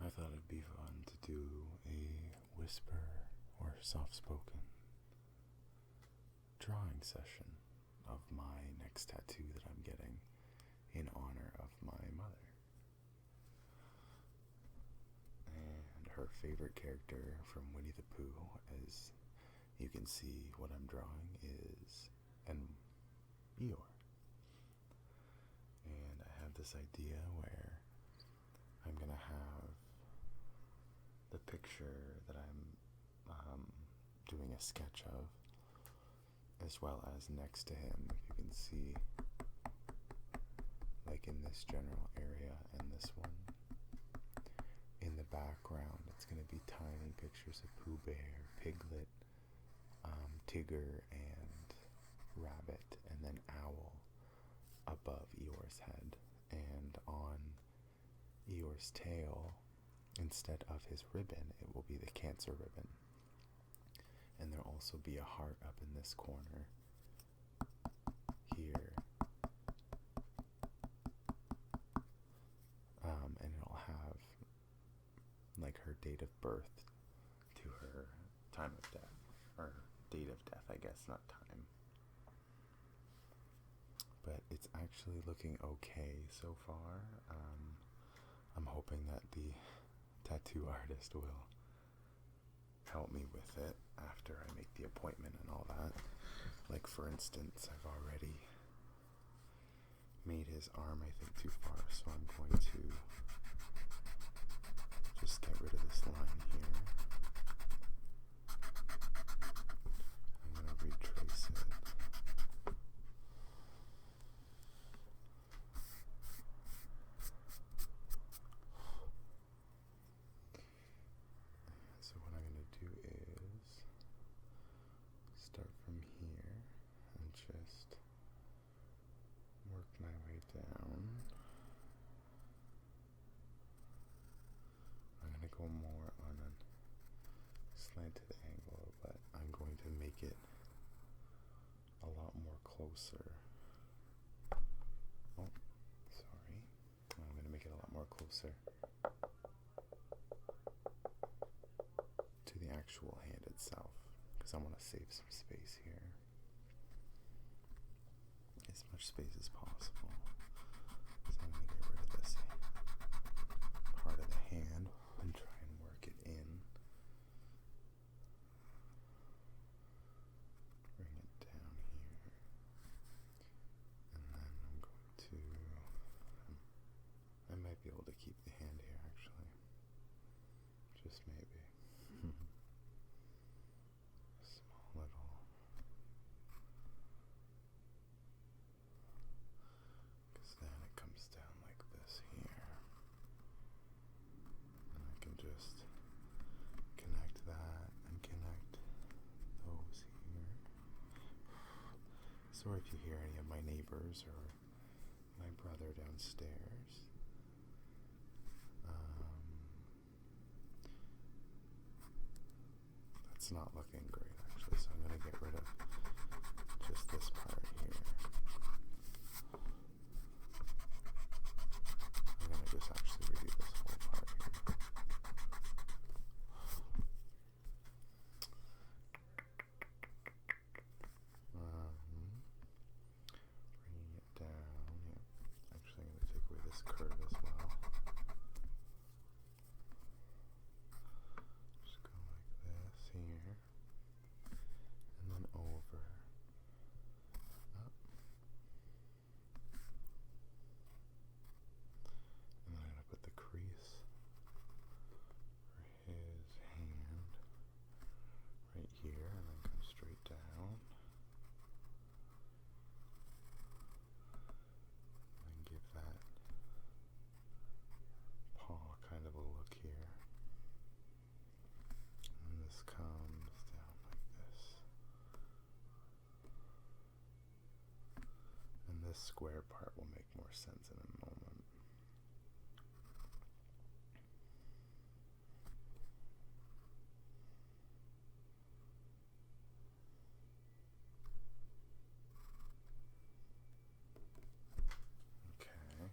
I thought it'd be fun to do a whisper or soft-spoken drawing session of my next tattoo that I'm getting in honor of my mother. And her favorite character from Winnie the Pooh, as you can see what I'm drawing, is an Eeyore. And I have this idea where I'm going to have the picture that I'm doing a sketch of, as well as next to him, if you can see, like in this general area and this one. In the background, it's going to be tiny pictures of Pooh Bear, Piglet, Tigger, and Rabbit, and then Owl above Eeyore's head. And on Eeyore's tail, instead of his ribbon, it will be the Cancer ribbon. And there'll also be a heart up in this corner here. And it'll have like her date of birth to her time of death, or date of death, I guess, not time. But it's actually looking okay so far. I'm hoping that the tattoo artist will help me with it after I make the appointment and all that. Like, for instance, I've already made his arm, I think, too far, so I'm going to just get rid of this line here. I'm going to retrace it. So what I'm going to do is start from here and just work my way down. I'm going to go more on a slanted angle, but I'm going to make it a lot more closer. Oh, sorry. I'm going to make it a lot more closer to the actual hand itself, because I want to save some space here. As much space as possible. So I'm going to get rid of this part of the hand and try and work it in. Bring it down here. And then I'm going to... I might be able to keep the hand here, actually. Just maybe. A small little... Because then it comes down like this here. And I can just connect that and connect those here. So if you hear any of my neighbors or my brother downstairs, that's not looking great, actually, so I'm going to get rid of just this part here. I'm going to just actually redo this whole part here. Bringing it down. Yeah. Actually, I'm going to take away this curve as well. Just go like this here, and then over, up, and then I'm going to put the crease for his hand right here, and then come straight down, and give that paw kind of a look here. And this comes down like this. And this square part will make more sense in a moment. Okay.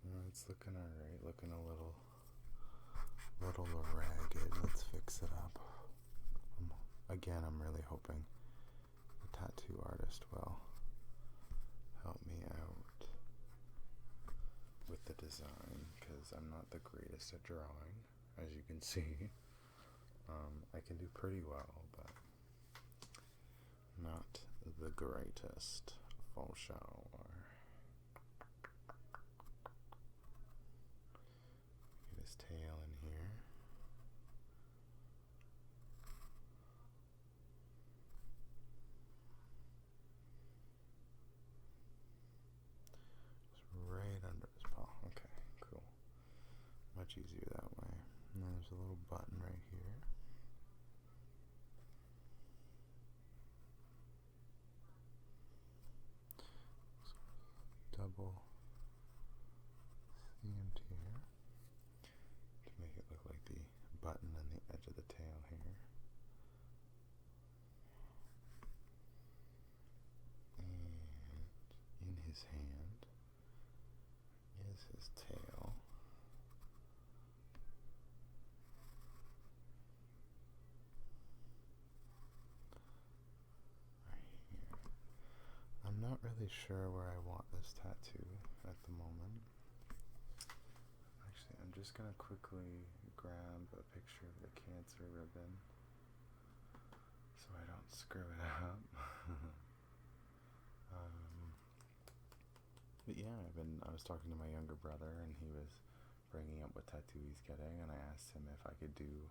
Now it's It's looking alright, looking a little ragged. Let's fix it up. Again, I'm really hoping the tattoo artist will help me out with the design, because I'm not the greatest at drawing, as you can see. I can do pretty well, but not the greatest for sure. Get his tail in here. Just right under his paw. Okay, cool. Much easier that way. And then there's a little button right here. Double seamed here to make it look like the button on the edge of the tail here. And in his hand is his tail. I'm not really sure where I want this tattoo at the moment. Actually, I'm just going to quickly grab a picture of the cancer ribbon so I don't screw it up. But yeah, I was talking to my younger brother, and he was bringing up what tattoo he's getting, and I asked him if I could do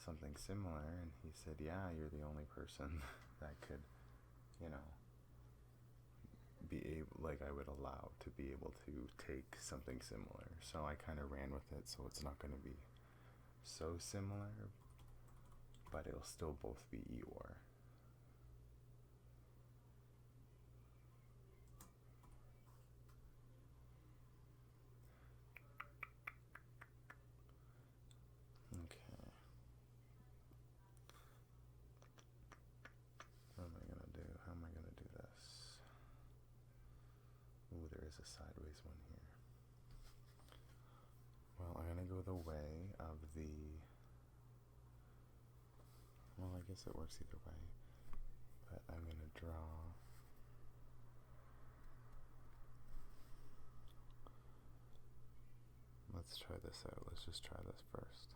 something similar, and he said, yeah, you're the only person that could, be able, like, I would allow to be able to take something similar. So I kind of ran with it, so it's not going to be so similar, but it'll still both be Eeyore. Okay. What am I going to do? How am I going to do this? Ooh, there is a sideways one here. Well, I'm going to go the way of the... Well, I guess it works either way. But I'm going to draw... Let's try this out. Let's just try this first.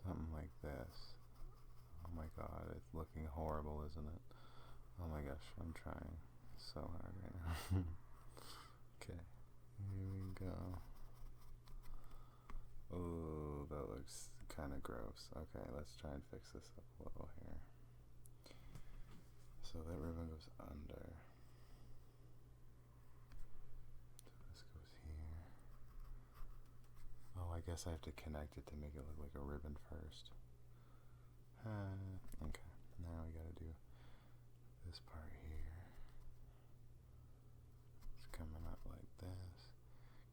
Something like this. Oh my god, it's looking horrible, isn't it? Oh my gosh, I'm trying so hard right now. Okay, here we go. Ooh, that looks kind of gross. Okay, let's try and fix this up a little here. So that ribbon goes under. So this goes here. Oh, I guess I have to connect it to make it look like a ribbon first. Okay, now we gotta do this part here. It's coming up like this.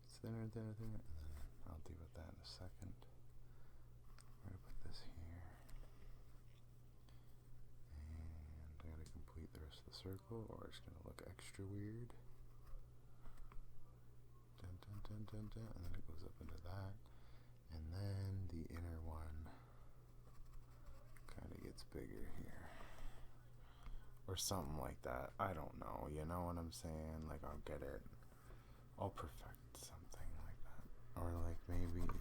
It's thinner, and then I'll deal with that in a second. I'm gonna put this here. And I gotta complete the rest of the circle, or it's gonna look extra weird. Dun, dun, dun, dun, dun, and then it goes up into that. And then the inner one kind of gets bigger here. Or something like that. I don't know. You know what I'm saying? Like, I'll get it. I'll perfect something like that. Or like maybe even...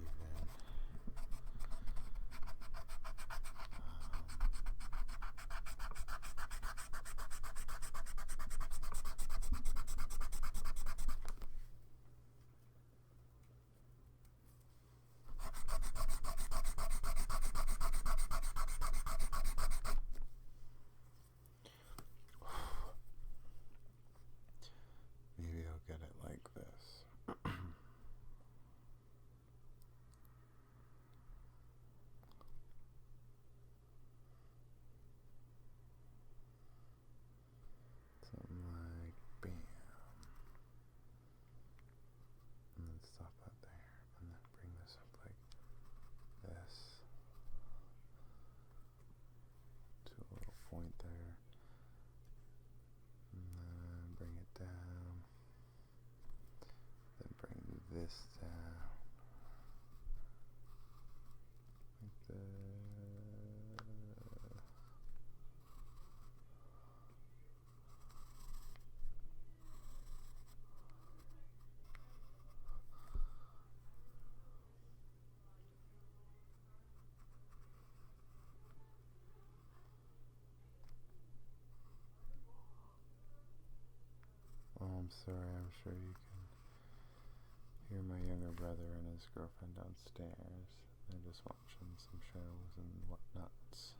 maybe I'll get it like this. I'm sorry, I'm sure you can hear my younger brother and his girlfriend downstairs. They're just watching some shows and whatnots.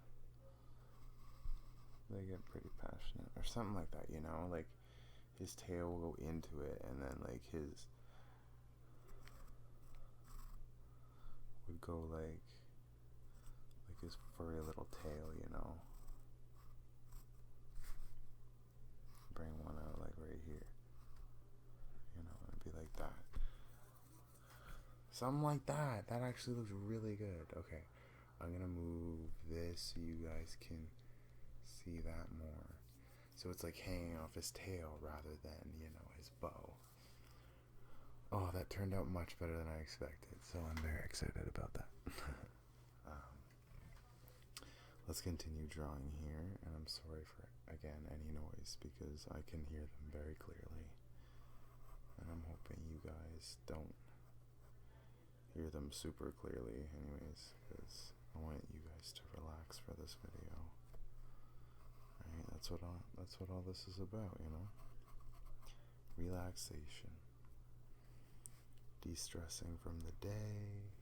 They get pretty passionate or something like that, you know? Like, his tail will go into it and then, like, his would go, like his furry little tail, you know? Bring one out, like, right here. You know, it'd be like that. Something like that. That actually looks really good. Okay, I'm gonna move this so you guys can see that more. So it's like hanging off his tail rather than, you know, his bow. Oh, that turned out much better than I expected, so I'm very excited about that. Let's continue drawing here, and I'm sorry for, again, any noise because I can hear them very clearly. And I'm hoping you guys don't hear them super clearly anyways, because I want you guys to relax for this video. Right? That's what all this is about, you know? Relaxation. De-stressing from the day,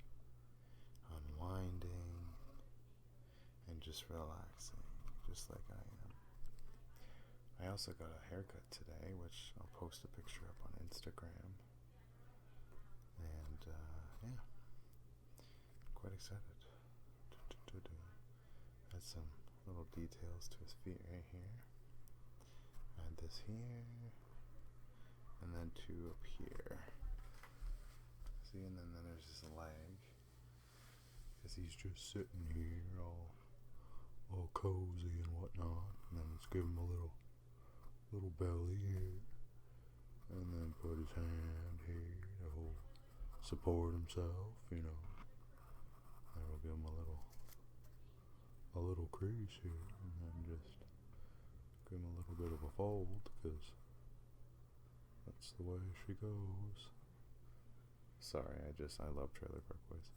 unwinding, and just relaxing, just like I am. I also got a haircut today, which I'll post a picture up on Instagram. And, yeah, quite excited. Add some little details to his feet right here. Add this here, and then two up here. See, and then there's his leg, because he's just sitting here all cozy and whatnot. And then let's give him a little belly here, and then put his hand here to support himself, you know. And we'll give him a little crease here, and then just give him a little bit of a fold, because that's the way she goes. Sorry, I love Trailer Park Boys.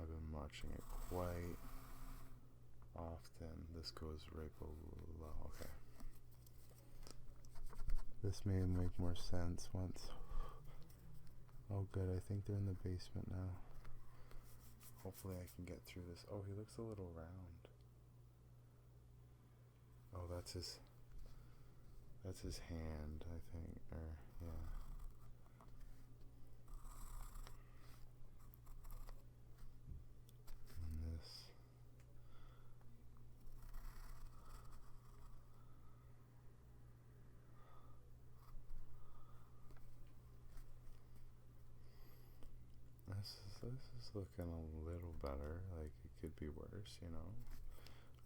I've been watching it quite often. This goes right below. Okay. This may make more sense once. Oh, good. I think they're in the basement now. Hopefully I can get through this. Oh, he looks a little round. Oh, that's his hand, I think. Or, yeah. And this. This is looking a little better. Like, it could be worse, you know.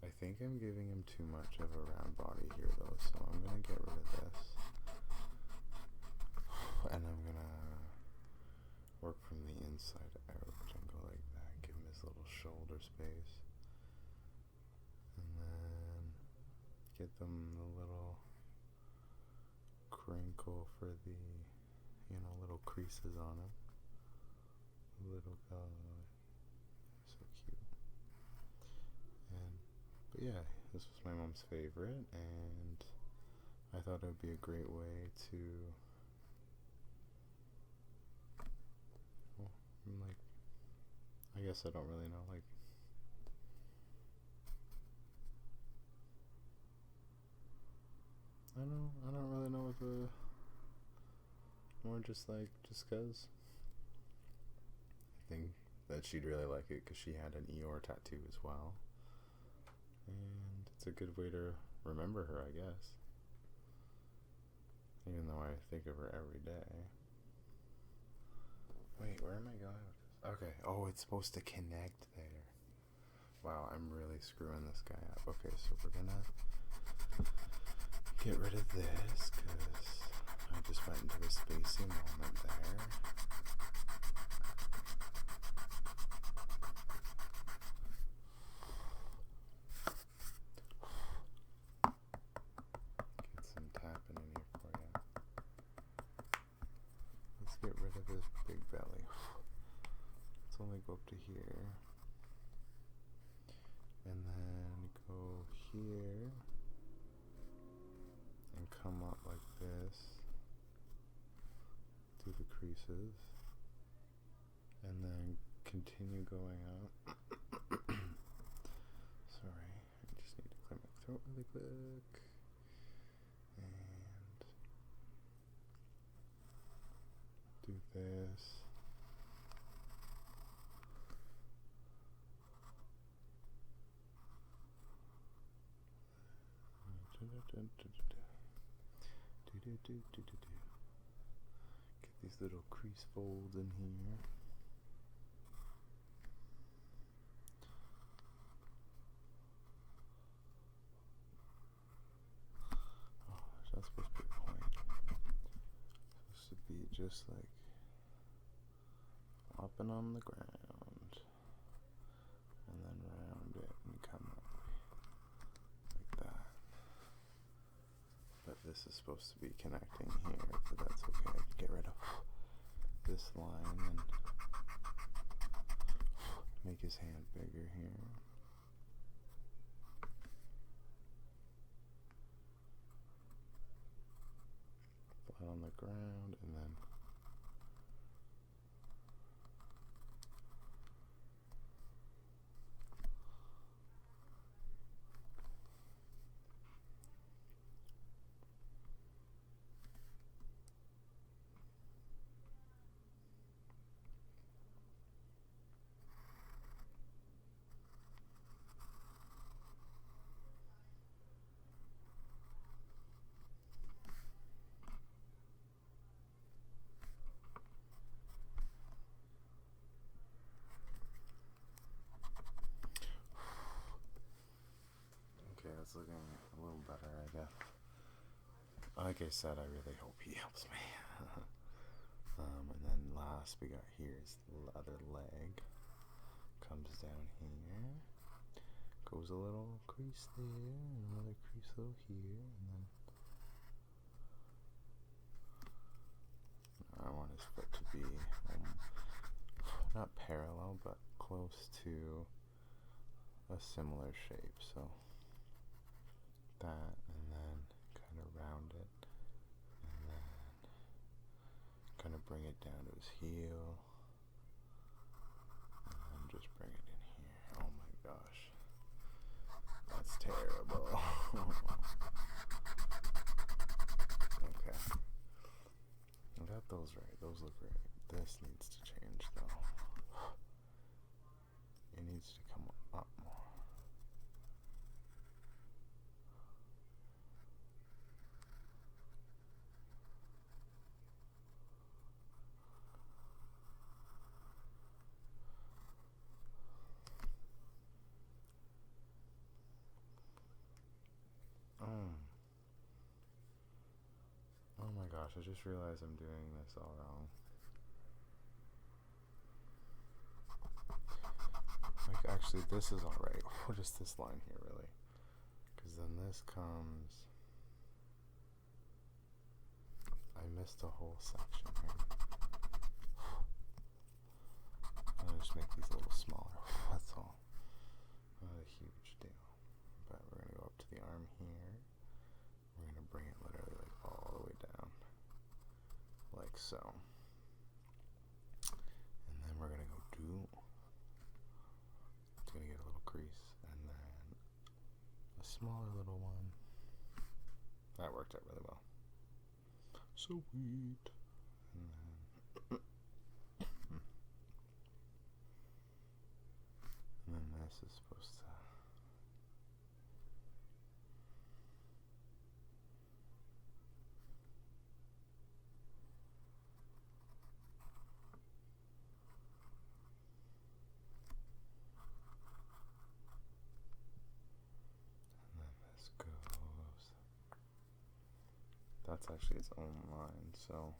I think I'm giving him too much of a round body here, though, so I'm gonna get rid of this. And I'm gonna work from the inside out and go like that. Give him his little shoulder space. And then get them the little crinkle for the, you know, little creases on him. Little guy, so cute. But yeah, this was my mom's favorite, and I thought it would be a great way to, well, like, I guess I don't really know, like, I don't really know if more just 'cause I think that she'd really like it because she had an Eeyore tattoo as well. And it's a good way to remember her, I guess. Even though I think of her every day. Wait, where am I going with this? Okay, oh, it's supposed to connect there. Wow, I'm really screwing this guy up. Okay, so we're gonna get rid of this because I just went into a spacey moment there. Get rid of his big belly. Let's only go up to here. And then go here. come up like this through the creases, and then continue going up. Sorry, I just need to clear my throat really quick. And do this. Get these little crease folds in here. Oh, that's supposed to be a point. It's supposed to be just like flopping on the ground, and then round it and come up like that. But this is supposed to be connecting here, but that's okay. I can get rid of this line and make his hand bigger here. Flat on the ground, and then it's looking a little better, I guess. Like I said, I really hope he helps me. And then last we got here is the other leg. Comes down here. Goes a little crease there, and another crease over here, and then I want his foot to be not parallel, but close to a similar shape. So that, and then kind of round it, and then kind of bring it down to his heel, and then just bring it in here. Oh my gosh, that's terrible. Okay, I got those right. Those look right. This needs to change though. It needs to come up more. Oh my gosh, I just realized I'm doing this all wrong. Like, actually, this is alright. What is this line here, really? Because then this comes... I missed a whole section here. I'll just make these a little smaller. That's all. Not a huge deal. But we're going to go up to the arm here. We're going to bring it literally like all the way down. Like so. And then we're going to go do... It's going to get a little crease. And then a smaller little one. That worked out really well. Sweet. And then... and then this is supposed to... And then this goes... That's actually its own line, so...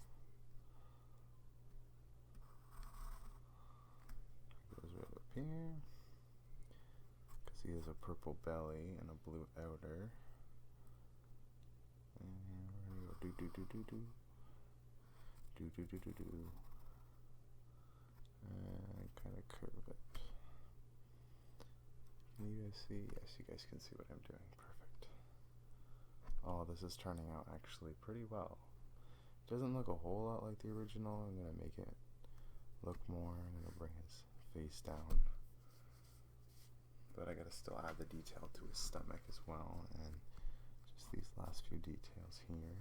It goes right up here. Because he has a purple belly and a blue outer. And we're gonna go do. And kind of curve it. Can you guys see? Yes, you guys can see what I'm doing. Perfect. Oh, this is turning out actually pretty well. It doesn't look a whole lot like the original. I'm going to make it look more. I'm going to bring his face down. But I got to still add the detail to his stomach as well. And just these last few details here.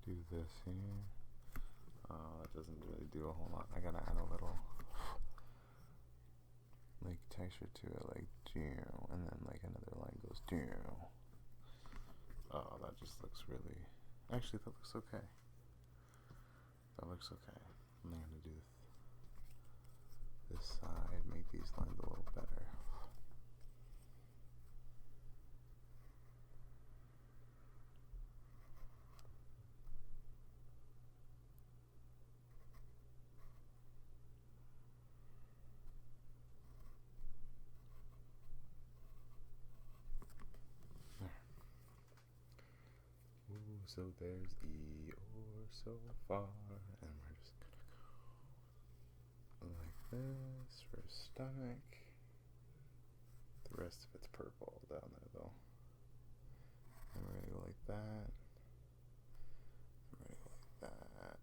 Do this here. Oh, that doesn't really do a whole lot. I gotta add a little like texture to it, like and then like another line goes. Oh, that just looks really. Actually, that looks okay. That looks okay. I'm gonna do this side, make these lines a little better. Ooh, so there's Eeyore so far, and we're just gonna go like this for his stomach. The rest of it's purple down there though. And we're gonna go like that. And we're gonna go like that.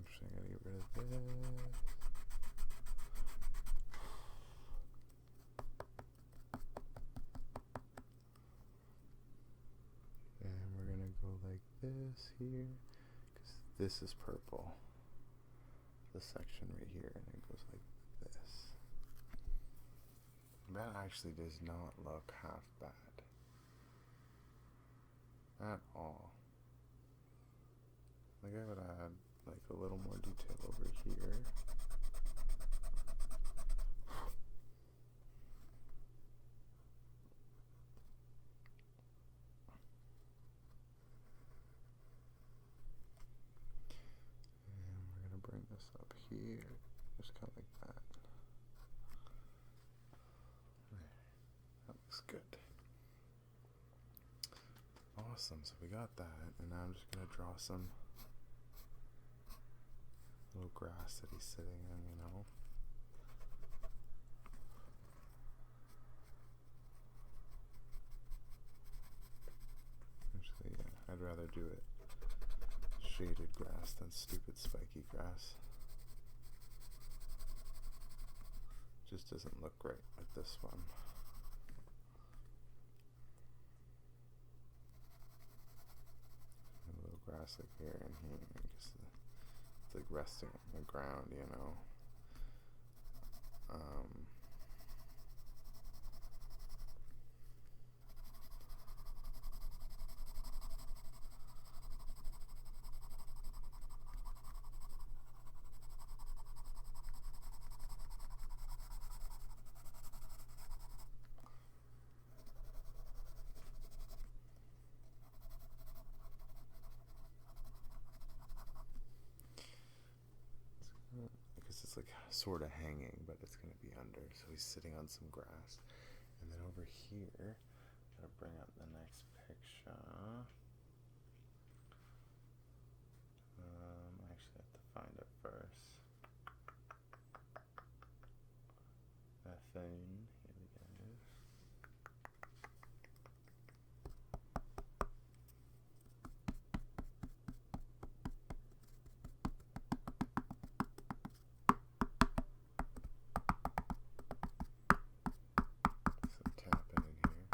Actually, I gotta get rid of this. And we're gonna go like this here, because this is purple. The section right here, and it goes like this. That actually does not look half bad at all. Like I would add like a little more detail over here. And we're gonna bring this up here, just kind of like that. That looks good. Awesome, so we got that, and now I'm just gonna draw some little grass that he's sitting in, you know. Actually, yeah, I'd rather do it shaded grass than stupid spiky grass. Just doesn't look great with this one. A little grass like here and here. It's like resting on the ground, you know. Because it's like sort of hanging, but it's going to be under. So he's sitting on some grass. And then over here, I'm going to bring up the next picture. I actually have to find it first. That thing. Here we go. Some tapping in here.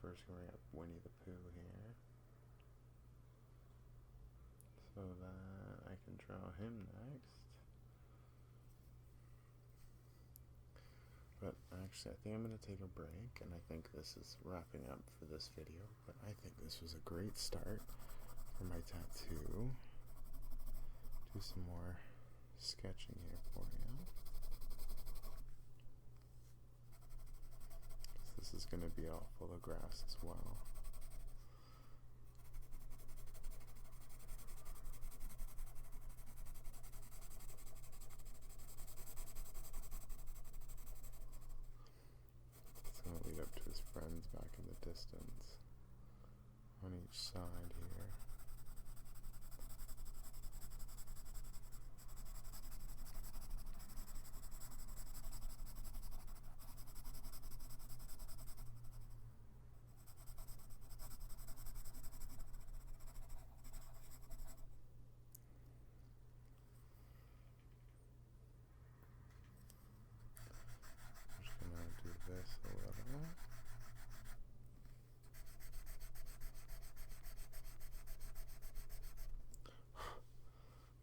First, we're going to have Winnie the Pooh here, so that I can draw him next. But actually, I think I'm going to take a break, and I think this is wrapping up for this video. But I think this was a great start for my tattoo. Do some more sketching here for you. This is going to be all full of grass as well. It's going to lead up to his friends back in the distance on each side here. This a little.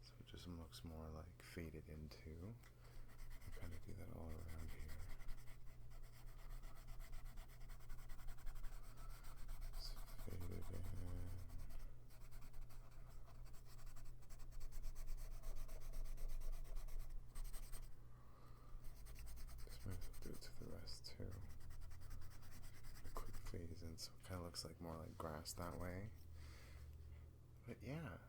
So it just looks more like faded into. I'll kind of do that all around here. Just fade it in. Do it to the rest too. A quick phase in, so it kind of looks like more like grass that way. But yeah,